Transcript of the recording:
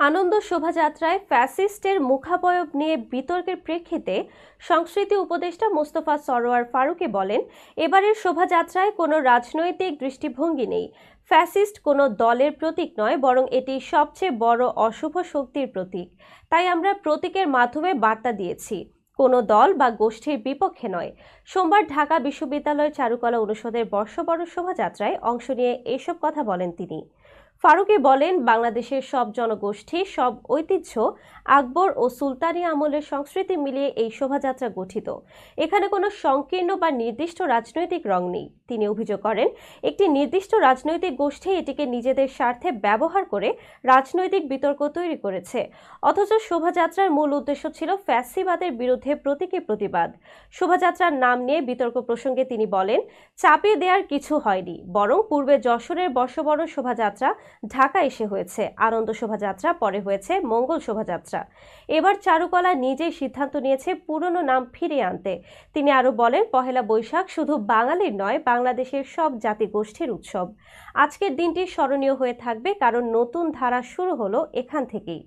আনন্দ শোভাযাত্রায় ফ্যাসিস্টের মুখাবয়ব নিয়ে বিতর্কের প্রেক্ষিতে সংস্কৃতি উপদেষ্টা মোস্তফা সরোয়ার ফারুকী বলেন, এবারের শোভাযাত্রায় কোনো রাজনৈতিক দৃষ্টিভঙ্গি নেই। ফ্যাসিস্ট কোনো দলের প্রতীক নয়, বরং এটি সবচেয়ে বড় অশুভ শক্তির প্রতীক। তাই আমরা প্রতীকের মাধ্যমে বার্তা দিয়েছি, কোনো দল বা গোষ্ঠীর বিপক্ষে নয়। সোমবার ঢাকা বিশ্ববিদ্যালয়ের চারুকলা অনুষদের বর্ষবরণ শোভাযাত্রায় অংশ নিয়ে এসব কথা বলেন তিনি। ফারুকী বলেন, বাংলাদেশের সব জনগোষ্ঠী, সব ঐতিহ্য, আকবর ও সুলতানি আমলের সংস্কৃতি মিলিয়ে এই শোভাযাত্রা গঠিত। এখানে কোনো সংকীর্ণ বা নির্দিষ্ট রাজনৈতিক রং নেই। তিনি অভিযোগ করেন, একটি নির্দিষ্ট রাজনৈতিক গোষ্ঠী এটিকে নিজেদের স্বার্থে ব্যবহার করে রাজনৈতিক বিতর্ক তৈরি করেছে। অথচ শোভাযাত্রার মূল উদ্দেশ্য ছিল ফ্যাসিবাদের বিরুদ্ধে প্রতীকী প্রতিবাদ। শোভাযাত্রার নাম নিয়ে বিতর্ক প্রসঙ্গে তিনি বলেন, চাপিয়ে দেওয়ার কিছু হয়নি, বরং পূর্বে যশোরের বর্ষবরণ শোভাযাত্রা ঢাকা এসে হয়েছে, আনন্দ শোভাযাত্রা পরে হয়েছে মঙ্গল শোভাযাত্রা। এবার চারুকলা নিজেই সিদ্ধান্ত নিয়েছে পুরনো নাম ফিরিয়ে আনতে। তিনি আরো বলেন, পহেলা বৈশাখ শুধু বাঙালির নয়, বাংলাদেশের সব জাতিগোষ্ঠীর উৎসব। আজকের দিনটি স্মরণীয় হয়ে থাকবে, কারণ নতুন ধারা শুরু হলো এখান থেকেই।